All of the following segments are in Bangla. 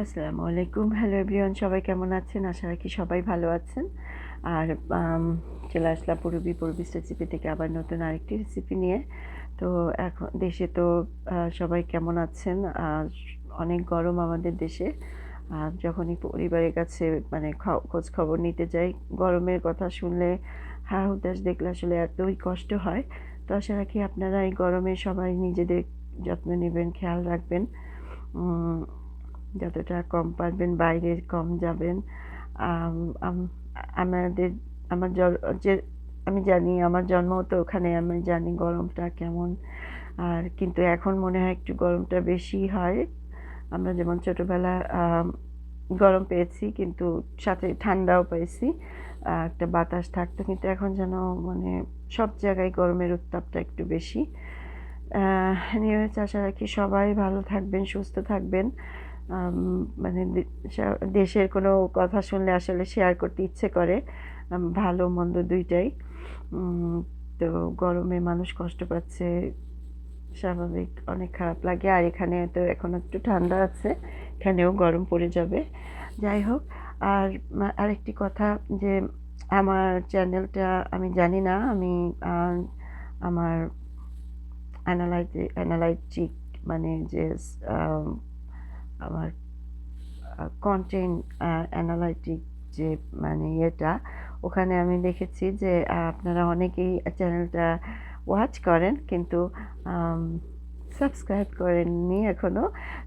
আসসালামু আলাইকুম। হ্যালো এভরিওয়ান, সবাই কেমন আছেন? আশা রাখি সবাই ভালো আছেন। আর চলে আসলাম পূরবীস রেসিপি থেকে আবার নতুন আরেকটি রেসিপি নিয়ে। তো এখন দেশে তো সবাই কেমন আছেন? অনেক গরম আমাদের দেশে। যখনই পরিবারের কাছে মানে খোঁজ খবর নিতে যাই, গরমের কথা শুনলে হা হুতাশ দেখলে আসলে এতই কষ্ট হয়। তো আশা রাখি আপনারা এই গরমে সবাই নিজেদের যত্ন নিবেন, খেয়াল রাখবেন। উম যতটা কম পারবেন বাইরে কম যাবেন। আম আম আমাদের আমার যে আমি জানি আমার জন্মও তো ওখানে, আমি জানি গরমটা কেমন। আর কিন্তু এখন মনে হয় একটু গরমটা বেশি হয়। আমরা যেমন ছোটবেলায় গরম পেয়েছি কিন্তু সাথে ঠান্ডাও পেয়েছি। একটা বাতাস থাকতো কিন্তু এখন যেন মানে সব জায়গায় গরমের উত্তাপটা একটু বেশি। এনিওয়েজ আশা রাখি সবাই ভালো থাকবেন, সুস্থ থাকবেন। আম মানে দেশের কোনো কথা শুনলে আসলে শেয়ার করতে ইচ্ছে করে। ভালো মন্দ ২ টাই। উম তো গরমে মানুষ কষ্ট পাচ্ছে, স্বাভাবিক অনেক খারাপ লাগে। আর এখানে তো এখন একটু ঠান্ডা আছে, এখানেও গরম পড়ে যাবে। যাই হোক, আর আরেকটি কথা যে আমার চ্যানেলটা আমি জানি না, আমি আ আমার অ্যানালাইটিক মানে যে আম আমার কনটেন্ট অ্যানালাইটিক যে মানে ইয়েটা, ওখানে আমি দেখেছি যে আপনারা অনেকেই চ্যানেলটা ওয়াচ করেন কিন্তু আম সাবস্ক্রাইব করেননি এখনো।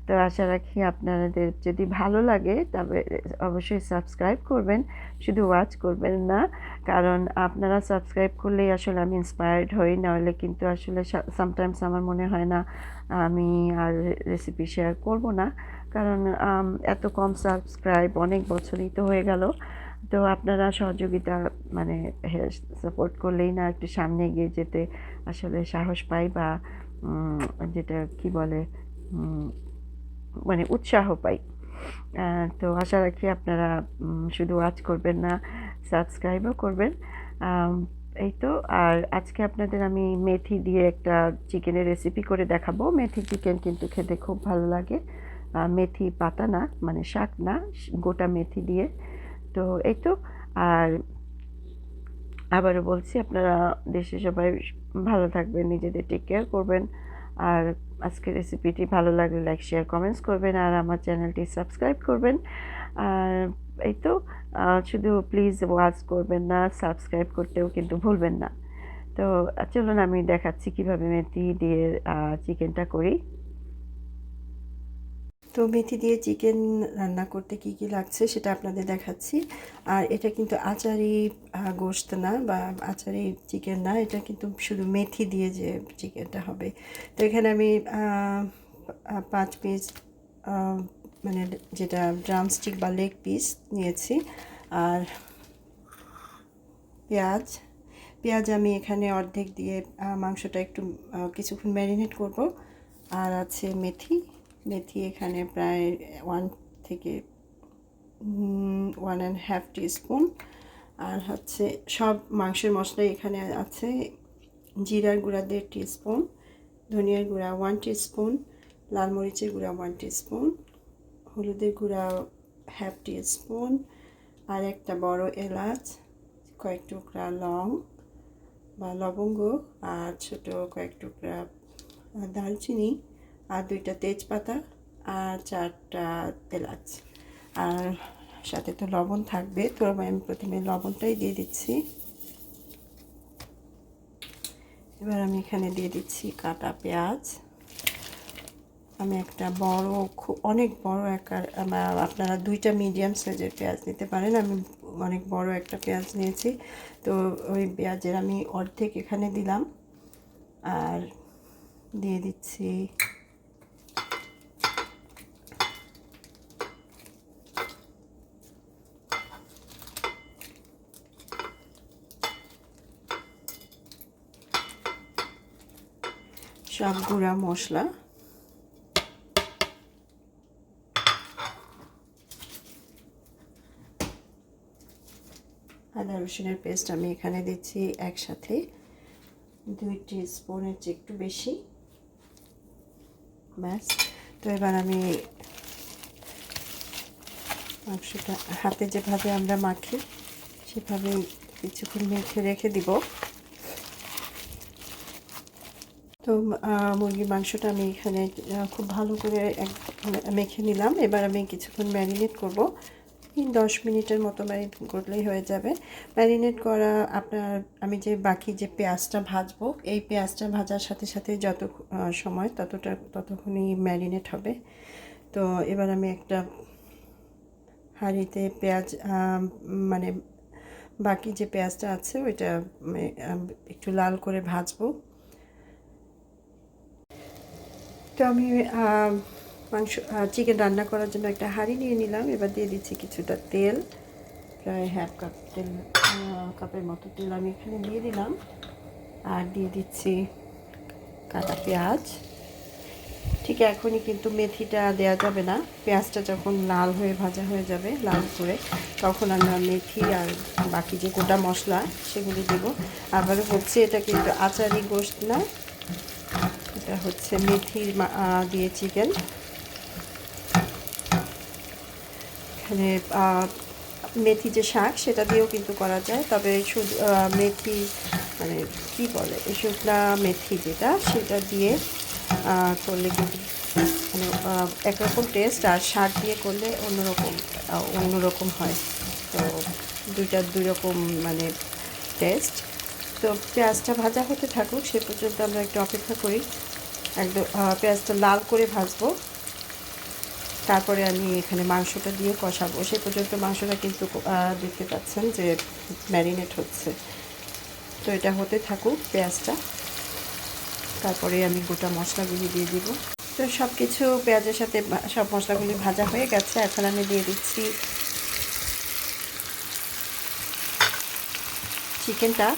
তো আশা রাখি আপনাদের যদি ভালো লাগে তবে অবশ্যই সাবস্ক্রাইব করবেন। শুধু ওয়াচ করবেন না। কারণ আপনারা সাবস্ক্রাইব করলেই আসলে আমি ইন্সপায়ার্ড হই। নাহলে কিন্তু আসলে সামটাইমস আমার মনে হয় না আমি আর রেসিপি শেয়ার করব না। কারণ এত কম সাবস্ক্রাইব অনেক বছরই তো হয়ে গেল। তো আপনারা সহযোগিতা মানে সাপোর্ট করলেই না একটু সামনে এগিয়ে যেতে আসলে সাহস পাই বা উম যেটা কি বলে উম মানে উৎসাহ পাই। তো আশা রাখি আপনারা শুধু ওয়াচ করবেন না, সাবস্ক্রাইবও করবেন। আম এই তো। আর আজকে আপনাদের আমি মেথি দিয়ে একটা চিকেনের রেসিপি করে দেখাবো। মেথি চিকেন কিন্তু খেতে খুব ভালো লাগে। মেথি পাতা না, মানে শাক না, গোটা মেথি দিয়ে। তো এই তো। আর আবারও বলছি আপনারা দেশে সবাই ভালো থাকবেন, নিজেদের টেক কেয়ার করবেন। আর আজকের রেসিপিটি ভালো লাগলে লাইক, শেয়ার, কমেন্টস করবেন আর আমার চ্যানেলটি সাবস্ক্রাইব করবেন। আর এই তো, শুধু প্লিজ ওয়াচ করবেন না, সাবস্ক্রাইব করতেও কিন্তু ভুলবেন না। তো চলুন আমি দেখাচ্ছি কিভাবে মেথি দিয়ে চিকেনটা করি। তো মেথি দিয়ে চিকেন রান্না করতে কি কি লাগছে সেটা আপনাদের দেখাচ্ছি। আর এটা কিন্তু আচারি গোশত না বা আচারি চিকেন না, এটা কিন্তু শুধু মেথি দিয়ে যে চিকেনটা হবে। তো এখানে আমি 5 পিস মানে যেটা ড্রামস্টিক বা লেগ পিস নিয়েছি। আর পেঁয়াজ পেঁয়াজ আমি এখানে অর্ধেক দিয়ে মাংসটা একটু কিছুক্ষণ ম্যারিনেট করব। আর আছে মেথি মেথি এখানে প্রায় 1 থেকে 1.5 টিস্পুন। আর হচ্ছে সব মাংসের মশলাই এখানে আছে। জিরার গুঁড়া 1.5 টিস্পুন, ধনিয়ার গুঁড়া 1 টিস্পুন, লাল মরিচের গুঁড়া 1 টিস্পুন, হলুদের গুঁড়া হাফ টিস্পুন, আর একটা বড় এলাচ, কয়েক টুকরা লং বা লবঙ্গ, আর ছোট কয়েক টুকরা দারচিনি, আর 2টা তেজপাতা, আর 4টা এলাচ। আর সাথে তো লবণ থাকবে, তো আমি প্রথমে লবণটাই দিয়ে দিচ্ছি। এবার আমি এখানে দিয়ে দিচ্ছি কাটা পেঁয়াজ। আমি একটা বড় অনেক বড় আপনারা 2টা মিডিয়াম সাইজের পেঁয়াজ নিতে পারেন। আমি অনেক বড় একটা পেঁয়াজ নিয়েছি। তো ওই পেঁয়াজের আমি অর্ধেক এখানে দিলাম। আর দিয়ে দিচ্ছি সব গুঁড়া মশলা। আদা রসুনের পেস্ট আমি এখানে দিচ্ছি একসাথে 2 টিস্পুনের চেয়ে একটু বেশি। ব্যাস। তো এবার আমি মাংসটা হাতে যেভাবে আমরা মাখি সেভাবে কিছুক্ষণ মেখে রেখে দিব। তো মুরগির মাংসটা আমি এখানে খুব ভালো করে মেখে নিলাম। এবার আমি কিছুক্ষণ ম্যারিনেট করব। 10 মিনিটের মতো ম্যারিনেট করলেই হয়ে যাবে। ম্যারিনেট করা আমি যে বাকি যে পেঁয়াজটা ভাজবো, এই পেঁয়াজটা ভাজার সাথে সাথে যত সময় ততক্ষণই ম্যারিনেট হবে। তো এবার আমি একটা হাঁড়িতে পেঁয়াজ মানে বাকি যে পেঁয়াজটা আছে ওইটা একটু লাল করে ভাজবো। তো আমি চিকেন রান্না করার জন্য একটা হাঁড়ি নিয়ে নিলাম। এবার দিয়ে দিচ্ছি কিছুটা তেল, প্রায় হাফ কাপ তেল, কাপের মতো তেল আমি এখানে দিয়ে দিলাম। আর দিয়ে দিচ্ছি কাটা পেঁয়াজ। ঠিক এখনই কিন্তু মেথিটা দেওয়া যাবে না, পেঁয়াজটা যখন লাল হয়ে ভাজা হয়ে যাবে লাল করে, তখন আমরা মেথি আর বাকি যে গোটা মশলা সেগুলি দেবো। আবারও বলছি, এটা কিন্তু আচারি গোশত না, এটা হচ্ছে মেথির দিয়ে চিকেন। এখানে মেথি যে শাক সেটা দিয়েও কিন্তু করা যায়, তবে শুধু মেথি মানে কী বলে এই শুকনা মেথি যেটা, সেটা দিয়ে করলে কিন্তু মানে একরকম টেস্ট, আর শাক দিয়ে করলে অন্যরকম হয়। তো দুই রকম মানে টেস্ট। তো পেঁয়াজটা ভাজা হতে থাকুক, সে পর্যন্ত আমরা একটু অপেক্ষা করি। একদম পেঁয়াজটা লাল করে ভাজবো, তারপরে আমি এখানে মাংসটা দিয়ে কষাবো। সে পর্যন্ত মাংসটা কিন্তু দেখতে পাচ্ছেন যে ম্যারিনেট হচ্ছে। তো এটা হতে থাকুক পেঁয়াজটা, তারপরে আমি গোটা মশলাগুলি দিয়ে দিব। তো সব কিছু পেঁয়াজের সাথে সব মশলাগুলি ভাজা হয়ে গেছে। এখন আমি দিয়ে দিচ্ছি চিকেনটা।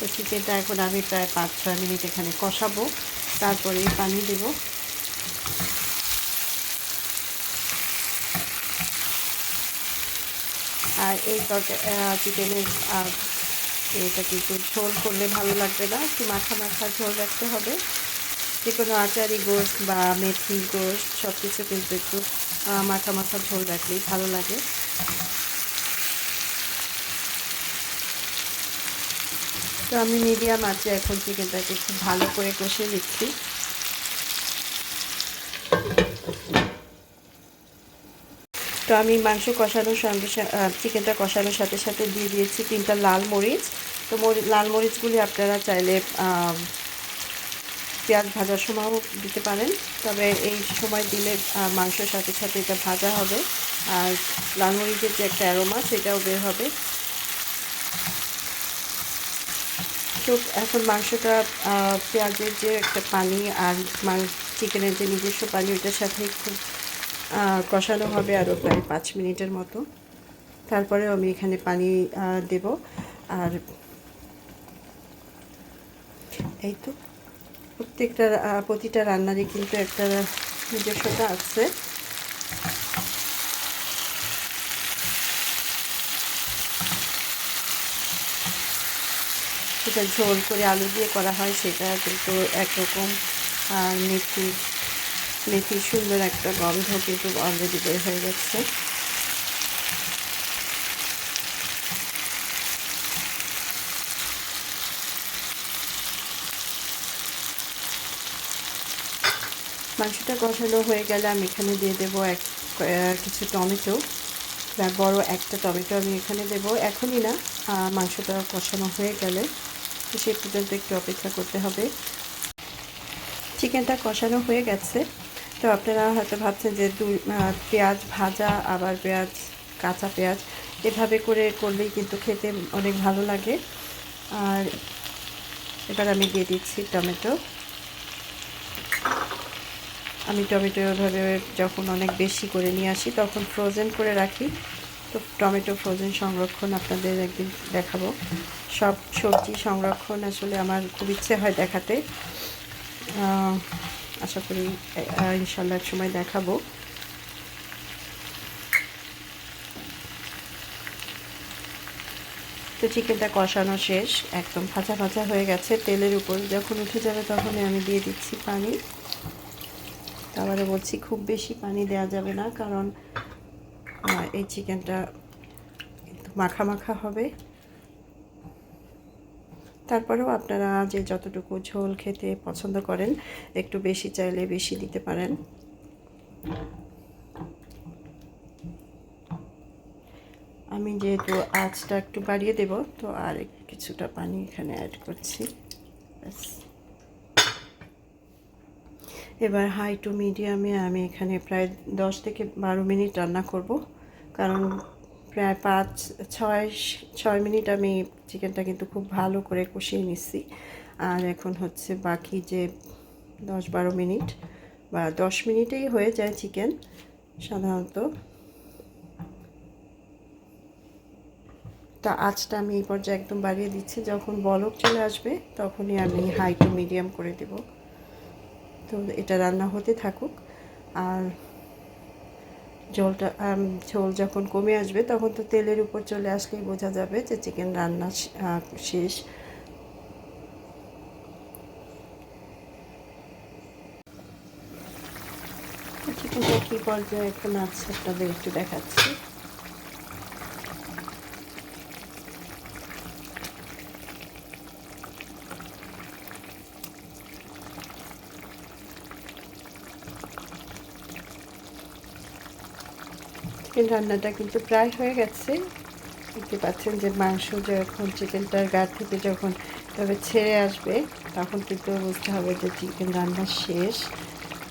তো চিকেনটা এখন আমি প্রায় 5-6 মিনিট এখানে কষাবো, তারপরে পানি দেব। আর এই চিকেনের এটা কিন্তু ঝোল করলে ভালো লাগবে না, একটু মাখা মাখা ঝোল রাখতে হবে। যে কোনো আচারি গোশত বা মেথি গোশত সব কিছু কিন্তু একটু মাখা মাখা ঝোল রাখলেই ভালো লাগে। তো আমি মিডিয়াম আঁচে এখন চিকেনটাকে খুব ভালো করে কষে নিচ্ছি। তো আমি মাংস কষানোর সঙ্গে চিকেনটা কষানোর সাথে সাথে দিয়ে দিয়েছি 3টা লাল মরিচ। তো লাল মরিচগুলি আপনারা চাইলে পেঁয়াজ ভাজার সময়ও দিতে পারেন, তবে এই সময় দিলে মাংসের সাথে সাথে এটা ভাজা হবে, আর লাল মরিচের যে একটা অ্যারোমা সেটাও বের হবে। তো এখন মাংসটা পেঁয়াজের যে একটা পানি আর চিকেনের যে নিজস্ব পানি, ওইটার সাথে খুব কষানো হবে আরও প্রায় 5 মিনিটের মতো। তারপরে আমি এখানে পানি দেব। আর এই তো প্রতিটা রান্নারই কিন্তু একটা নিজস্বতা আছে। সেটা ঝোল করে আলু দিয়ে করা হয়, সেটা কিন্তু একরকম। আর মেথির সুন্দর একটা গন্ধ কিন্তু অলরেডি বের হয়ে গেছে। মাংসটা কষানো হয়ে গেলে আমি এখানে দিয়ে দেবো কিছু টমেটো, বড় একটা টমেটো আমি এখানে দেবো। এখনই না, মাংসটা কষানো হয়ে গেলে, তো সেই পর্যন্ত একটু অপেক্ষা করতে হবে। চিকেনটা কষানো হয়ে গেছে। তো আপনারা হয়তো ভাবছেন যে পেঁয়াজ ভাজা আবার কাঁচা পেঁয়াজ এভাবে করলেই কিন্তু খেতে অনেক ভালো লাগে। আর এবার আমি দিয়ে দিচ্ছি টমেটো। আমি টমেটো এভাবে যখন অনেক বেশি করে নিয়ে আসি তখন ফ্রোজেন করে রাখি। তো টমেটো ফ্রোজেন সংরক্ষণ আপনাদের একদিন দেখাবো। সব সবজি সংরক্ষণ আসলে আমার খুব ইচ্ছে হয় দেখাতে, আশা করি ইনশাল্লাহ এক সময় দেখাবো। তো চিকেনটা কষানো শেষ, একদম ভাজা ভাজা হয়ে গেছে। তেলের উপর যখন উঠে যাবে তখনই আমি দিয়ে দিচ্ছি পানি। তারপরে বলছি খুব বেশি পানি দেওয়া যাবে না, কারণ এই চিকেনটা একটু মাখা মাখা হবে। তারপরেও আপনারা যে যতটুকু ঝোল খেতে পছন্দ করেন, একটু বেশি চাইলে বেশি দিতে পারেন। আমি যেহেতু আঁচটা একটু বাড়িয়ে দেব, তো আর কিছুটা পানি এখানে অ্যাড করছি। ব্যাস। এবার হাই টু মিডিয়ামে আমি এখানে প্রায় 10 থেকে 12 মিনিট রান্না করব, কারণ প্রায় 5-6 মিনিট আমি চিকেনটা কিন্তু খুব ভালো করে কষিয়ে নিচ্ছি। আর এখন হচ্ছে বাকি যে 10-12 মিনিট বা 10 মিনিটেই হয়ে যায় চিকেন সাধারণত। তা আঁচটা আমি এই পর্যায়ে একদম বাড়িয়ে দিচ্ছি। যখন বলক চলে আসবে তখনই আমি হাই টু মিডিয়াম করে দেব। তো এটা রান্না হতে থাকুক। আর ঝোল যখন কমে আসবে তখন তো তেলের উপর চলে আসলেই বোঝা যাবে যে চিকেন রান্না শেষ। চিকেনটা কী পর্যায়ে এখন আছে আপনাদের একটু দেখাচ্ছি। চিকেন রান্নাটা কিন্তু প্রায় হয়ে গেছে। দেখতে পাচ্ছেন যে মাংস যখন চিকেনটার গা থেকে যখন তবে ছেড়ে আসবে তখন কিন্তু বুঝতে হবে যে চিকেন রান্না শেষ।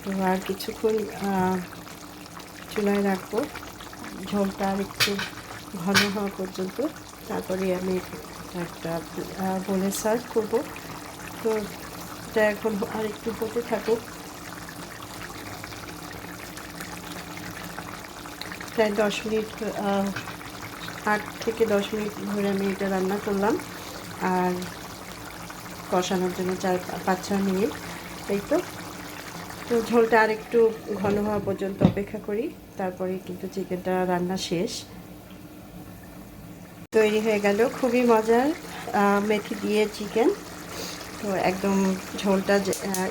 তো আর কিছুক্ষণ চুলায় রাখবো, ঝোলটা আর একটু ঘন হওয়া পর্যন্ত। তারপরে আমি একটা বলে সার্ভ করব। তো এটা এখন আর একটু হতে থাকুক। প্রায় 10 মিনিট, 8 থেকে 10 মিনিট ধরে আমি এটা রান্না করলাম। আর কষানোর জন্য 4-5-6 মিনিট, এই তো। তো ঝোলটা আর একটু ঘন হওয়া পর্যন্ত অপেক্ষা করি, তারপরে কিন্তু চিকেনটা রান্না শেষ। তৈরি হয়ে গেল খুবই মজার মেথি দিয়ে চিকেন। তো একদম ঝোলটা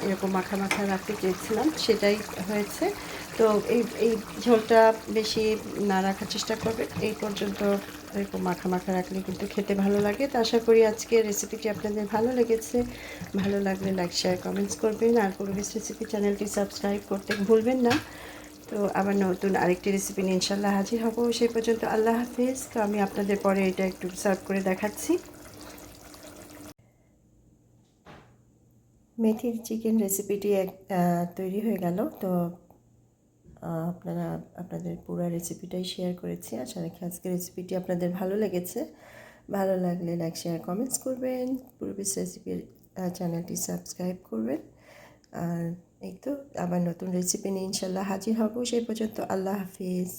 এরকম মাখা মাখা রাখতে চেয়েছিলাম, সেটাই হয়েছে। তো এই ঝোলটা বেশি না রাখার চেষ্টা করবেন, এই পর্যন্ত এরকম মাখা মাখা রাখলে কিন্তু খেতে ভালো লাগে। তো আশা করি আজকের রেসিপিটি আপনাদের ভালো লেগেছে। ভালো লাগলে লাইক শেয়ার কমেন্টস করবেন, আর পূর্বেশ রেসিপি চ্যানেলটি সাবস্ক্রাইব করতে ভুলবেন না। তো আবার নতুন আরেকটি রেসিপি নিয়ে ইনশাল্লাহ হাজির হব। সেই পর্যন্ত আল্লাহ হাফিজ। তো আমি আপনাদের পরে এটা একটু সার্ভ করে দেখাচ্ছি। মেথির চিকেন রেসিপিটি তৈরি হয়ে গেল। তো আপনারা আপনাদের পুরো রেসিপিটাই শেয়ার করেছি। আশা রাখি আজকের রেসিপিটি আপনাদের ভালো লেগেছে। ভালো লাগলে লাইক শেয়ার কমেন্টস করবেন, পূর্বেশ রেসিপির চ্যানেলটি সাবস্ক্রাইব করবেন। আর এই তো আবার নতুন রেসিপি নিয়ে ইনশাল্লাহ হাজির হব। সেই পর্যন্ত আল্লাহ হাফিজ।